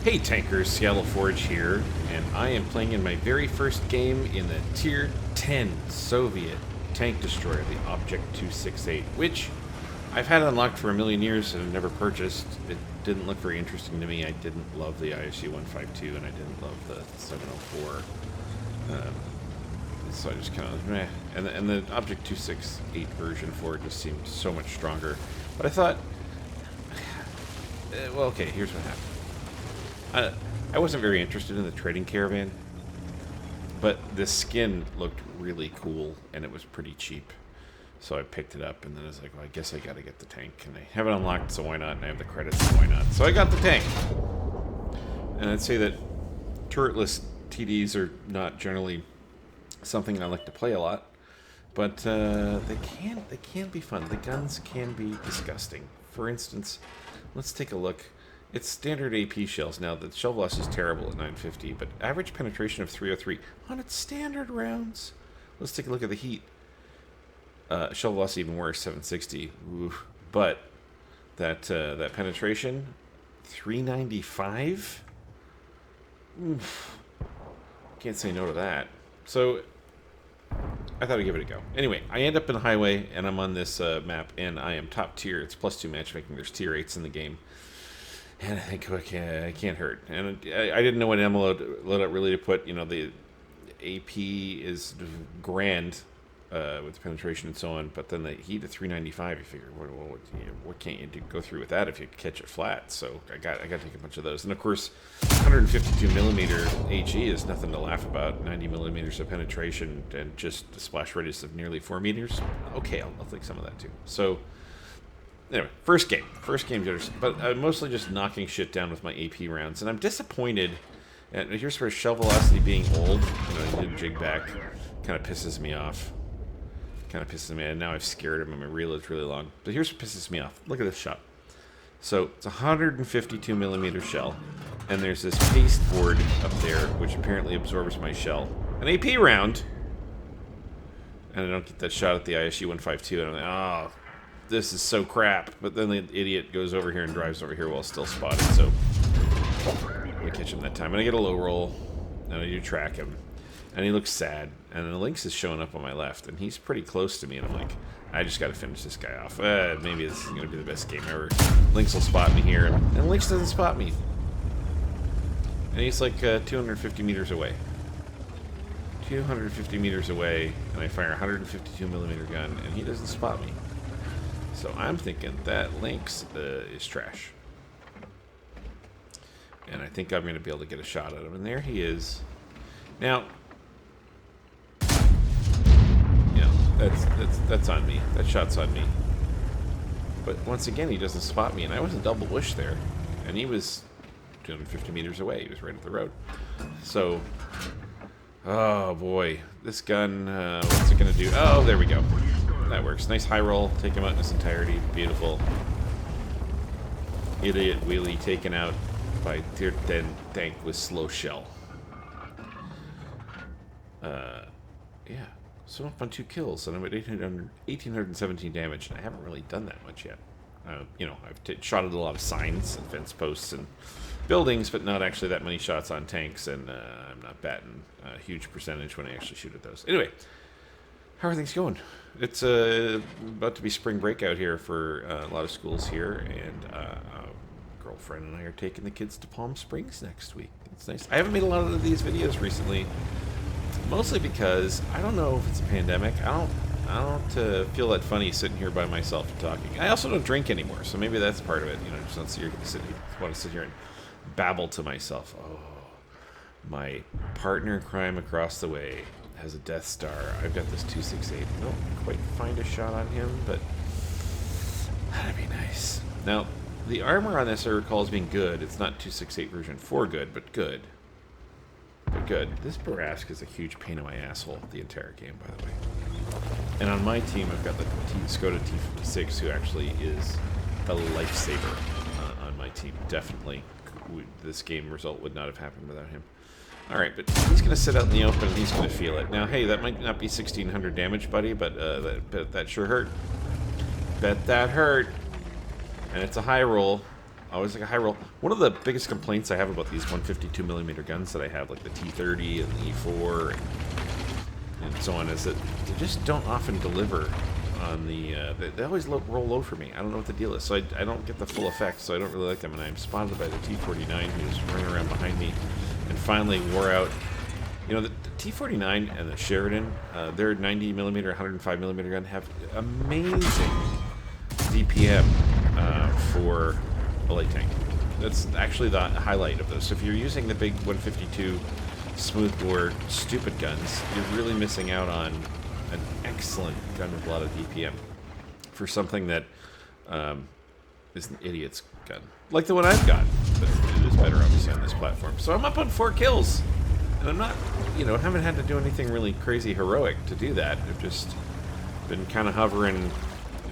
Hey tankers, Seattle Forge here, and I am playing in my very first game in the Tier 10 Soviet tank destroyer, the Objekt 268, which I've had unlocked for a million years and have never purchased. It didn't look very interesting to me. I didn't love the ISU 152 and I didn't love the 704. So I just kind of meh. And the Objekt 268 version 4 just seemed so much stronger. But I thought, well, okay, here's what happened. I wasn't very interested in the trading caravan, but the skin looked really cool and it was pretty cheap. So I picked it up and then I was like, well, I guess I gotta get the tank. And I have it unlocked, so why not? And I have the credits, so why not? So I got the tank. And I'd say that turretless TDs are not generally something I like to play a lot, but they can be fun. The guns can be disgusting. For instance, let's take a look. It's standard AP shells. Now, the shell velocity is terrible at 950, but average penetration of 303 on its standard rounds. Let's take a look at the heat. Shell velocity even worse, 760. Ooh. But that penetration, 395? Oof. Can't say no to that. So, I thought I'd give it a go. Anyway, I end up in the highway, and I'm on this map, and I am top tier. It's +2 matchmaking. There's tier 8s in the game. And I think, okay, I can't hurt. And I didn't know what ammo loadout really to put. You know, the AP is grand with the penetration and so on, but then the heat at 395, you figure, what can't you do, go through with that if you catch it flat? So I got to take a bunch of those. And of course, 152 millimeter HE is nothing to laugh about. 90 millimeters of penetration and just a splash radius of nearly 4 meters. Okay, I'll take some of that too. So anyway, first game jitters, but I'm mostly just knocking shit down with my AP rounds, and I'm disappointed. And here's where shell velocity being old, I did jig back, kind of pisses me off. And now I've scared him, and my reload's really long. But here's what pisses me off. Look at this shot. So it's a 152 millimeter shell, and there's this paste board up there, which apparently absorbs my shell. An AP round, and I don't get that shot at the ISU 152, and I'm like, oh, this is so crap. But then the idiot goes over here and drives over here while still spotted, so I catch him that time. And I get a low roll, and I do track him. And he looks sad, and then Lynx is showing up on my left, and he's pretty close to me, and I'm like, I just gotta finish this guy off. Maybe this is gonna be the best game ever. Lynx will spot me here, and Lynx doesn't spot me. And he's like 250 meters away. 250 meters away, and I fire a 152 millimeter gun, and he doesn't spot me. So I'm thinking that Lynx is trash. And I think I'm gonna be able to get a shot at him, and there he is. Now, that's on me. That shot's on me. But once again, he doesn't spot me, and I was in double bush there, and he was 250 meters away. He was right at the road. So, oh boy, this gun, what's it gonna do? Oh, there we go. That works. Nice high roll. Take him out in his entirety. Beautiful. Idiot wheelie taken out by Tier 10 tank with slow shell. Yeah. So I'm up on 2 kills, and I'm at 1,817 damage, and I haven't really done that much yet. I've shot at a lot of signs and fence posts and buildings, but not actually that many shots on tanks, and I'm not batting a huge percentage when I actually shoot at those. Anyway, how are things going? It's about to be spring break out here for a lot of schools here, and a girlfriend and I are taking the kids to Palm Springs next week. It's nice. I haven't made a lot of these videos recently. Mostly because I don't know if it's a pandemic. I don't feel that funny sitting here by myself and talking. I also don't drink anymore, so maybe that's part of it. You know, just want to sit here and babble to myself. Oh, my partner in crime across the way has a Death Star. I've got this 268. I don't quite find a shot on him, but that'd be nice. Now, the armor on this I recall as being good. It's not 268 version 4 good, but good. But good. This Barask is a huge pain in my asshole the entire game, by the way. And on my team, I've got the Skoda T56, who actually is a lifesaver on my team. Definitely, this game result would not have happened without him. All right, but he's going to sit out in the open, and he's going to feel it. Now, hey, that might not be 1,600 damage, buddy, but that sure hurt. Bet that hurt. And it's a high roll. Always like a high roll. One of the biggest complaints I have about these 152mm guns that I have, like the T30 and the E4 and so on, is that they just don't often deliver on the... they always roll low for me. I don't know what the deal is. So I don't get the full effect, so I don't really like them. And I'm spotted by the T49, who's running around behind me and finally wore out... You know, the T49 and the Sheridan, their 90mm, 105mm gun have amazing DPM for a light tank. That's actually the highlight of those. So if you're using the big 152 smoothbore stupid guns, you're really missing out on an excellent gun with a lot of DPM for something that is an idiot's gun. Like the one I've got, but it is better obviously on this platform. So I'm up on 4 kills. And I'm not, you know, haven't had to do anything really crazy heroic to do that. I've just been kind of hovering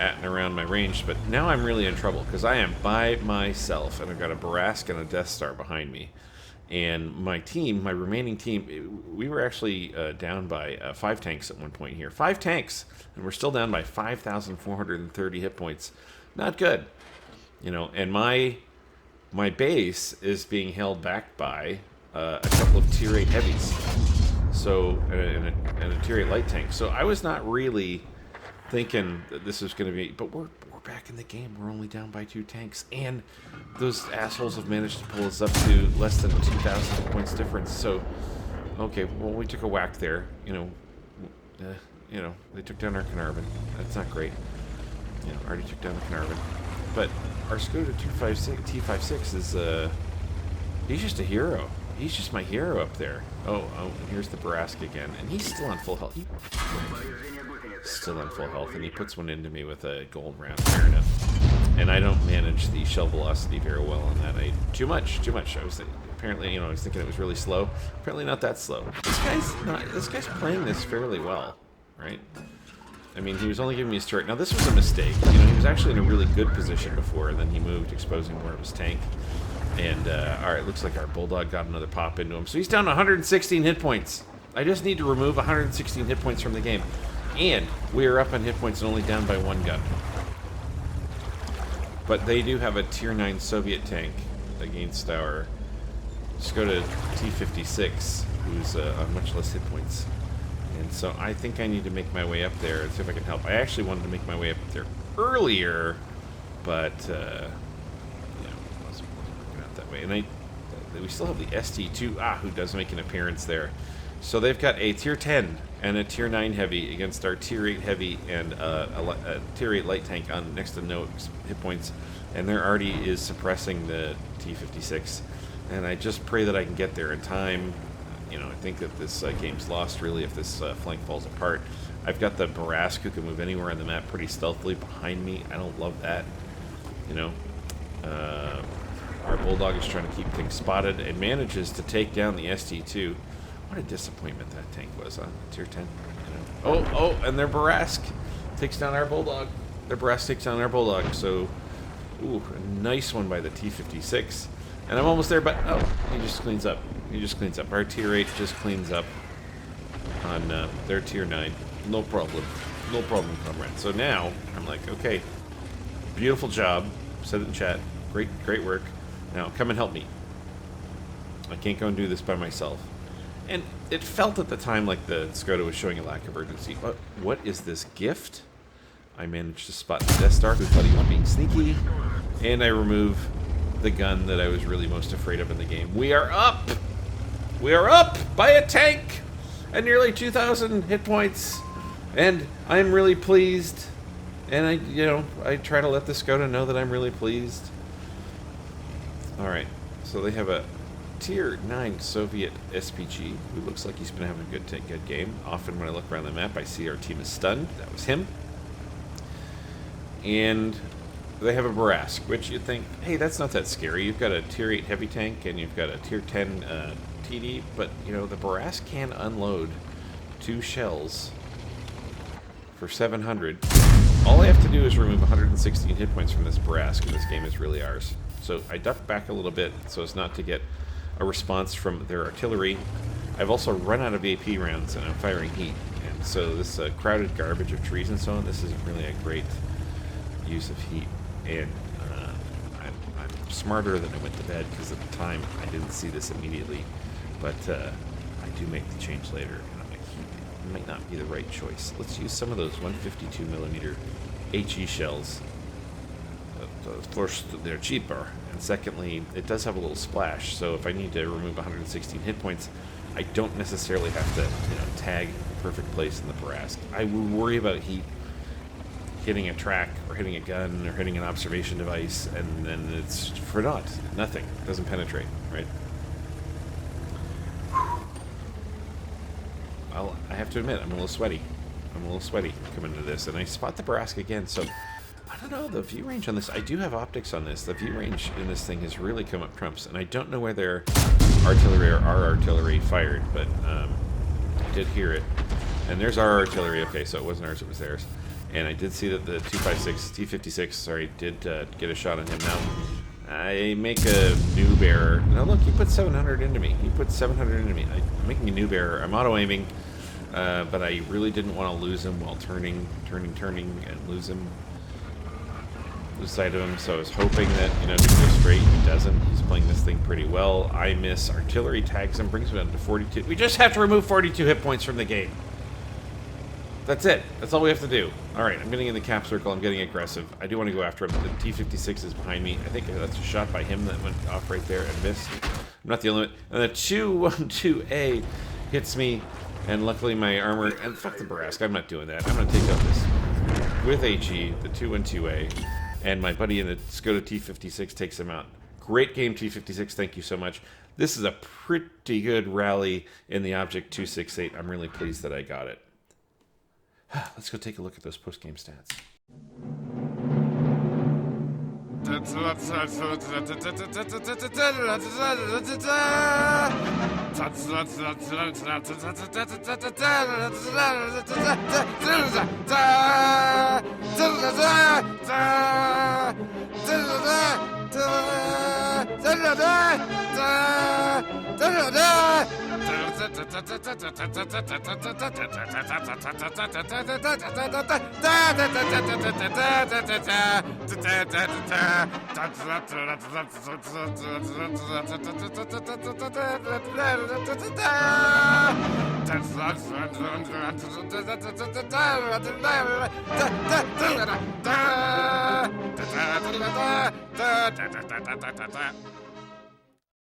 at and around my range. But now I'm really in trouble because I am by myself. And I've got a Barask and a Death Star behind me. And my team, my remaining team, we were actually down by 5 tanks at one point here. 5 tanks! And we're still down by 5,430 hit points. Not good. You know, and my base is being held back by... a couple of Tier 8 heavies, so and a Tier 8 light tank. So I was not really thinking that this was going to be, but we're back in the game. We're only down by 2 tanks, and those assholes have managed to pull us up to less than 2,000 points difference. So, okay, well we took a whack there. You know, they took down our Carnarvon. That's not great. You know, already took down the Carnarvon, but our Skoda T56 is he's just a hero. He's just my hero up there. Oh, and here's the Barask again. And he's still on full health. Still on full health, and he puts one into me with a gold round. Fair enough. And I don't manage the shell velocity very well on that. Too much. I was apparently, you know, I was thinking it was really slow. Apparently not that slow. This guy's playing this fairly well, right? I mean, he was only giving me a strike. Now, this was a mistake. You know, he was actually in a really good position before, and then he moved, exposing more of his tank. And, alright, looks like our Bulldog got another pop into him. So he's down to 116 hit points. I just need to remove 116 hit points from the game. And we are up on hit points and only down by 1 gun. But they do have a Tier 9 Soviet tank against our Skoda T56, who's on much less hit points. And so I think I need to make my way up there and see if I can help. I actually wanted to make my way up there earlier, but... And we still have the ST2, who does make an appearance there. So they've got a Tier 10 and a Tier 9 heavy against our Tier 8 heavy and a Tier 8 light tank on next to no hit points. And there already is suppressing the T56. And I just pray that I can get there in time. You know, I think that this game's lost, really, if this flank falls apart. I've got the Barask, who can move anywhere on the map pretty stealthily behind me. I don't love that, you know. Our Bulldog is trying to keep things spotted and manages to take down the ST2. What a disappointment that tank was on Tier 10. You know. Oh, and their Barask takes down our Bulldog. Their Barask takes down our Bulldog. So, ooh, a nice one by the T56. And I'm almost there, but, he just cleans up. Our Tier 8 just cleans up on their Tier 9. No problem. No problem, comrade. So now, I'm like, okay, beautiful job. Said it in chat. Great work. Now, come and help me. I can't go and do this by myself. And it felt at the time like the Skoda was showing a lack of urgency. What is this gift? I managed to spot the Death Star, who thought he was being sneaky. And I remove the gun that I was really most afraid of in the game. We are up! We are up by a tank! At nearly 2,000 hit points. And I'm really pleased. And I try to let the Skoda know that I'm really pleased. Alright, so they have a Tier 9 Soviet SPG, who looks like he's been having a good game. Often when I look around the map, I see our team is stunned. That was him. And they have a Barask, which you'd think, hey, that's not that scary. You've got a Tier 8 heavy tank, and you've got a Tier 10 TD, but, you know, the Barask can unload 2 shells for 700. All I have to do is remove 116 hit points from this Barask, and this game is really ours. So I ducked back a little bit so as not to get a response from their artillery. I've also run out of AP rounds, and I'm firing heat. And so this crowded garbage of trees and so on, this isn't really a great use of heat. And I'm smarter than I went to bed, because at the time I didn't see this immediately. But I do make the change later, and it might not be the right choice. Let's use some of those 152 millimeter HE shells. First, they're cheaper, and secondly, it does have a little splash. So if I need to remove 116 hit points, I don't necessarily have to, tag the perfect place in the Barask. I would worry about heat hitting a track or hitting a gun or hitting an observation device, and then it's for naught. Nothing. It doesn't penetrate, right? I have to admit, I'm a little sweaty. Coming into this, and I spot the Barask again, so I don't know, the view range on this, I do have optics on this. The view range in this thing has really come up trumps, and I don't know whether artillery or our artillery fired, but I did hear it. And there's our artillery. Okay, so it wasn't ours, it was theirs. And I did see that the 256, T-56, sorry, did get a shot on him. Now, I make a new bearer. Now look, he put 700 into me. I'm making a new bearer. I'm auto-aiming, but I really didn't want to lose him while turning, and lose sight of him. So I was hoping that, to go straight. He doesn't. He's playing this thing pretty well. I miss. Artillery tags him, brings him down to 42. We just have to remove 42 hit points from the game. That's it. That's all we have to do. All right, I'm getting in the cap circle. I'm getting aggressive. I do want to go after him. The T-56 is behind me. I think that's a shot by him that went off right there and missed. I'm not the only one. And the 212A hits me, and luckily my armor... And fuck the Barask. I'm not doing that. I'm going to take out this with HE, the 212A, and my buddy in the Skoda T-56 takes him out. Great game, T-56. Thank you so much. This is a pretty good rally in the Objekt 268. I'm really pleased that I got it. Let's go take a look at those post-game stats.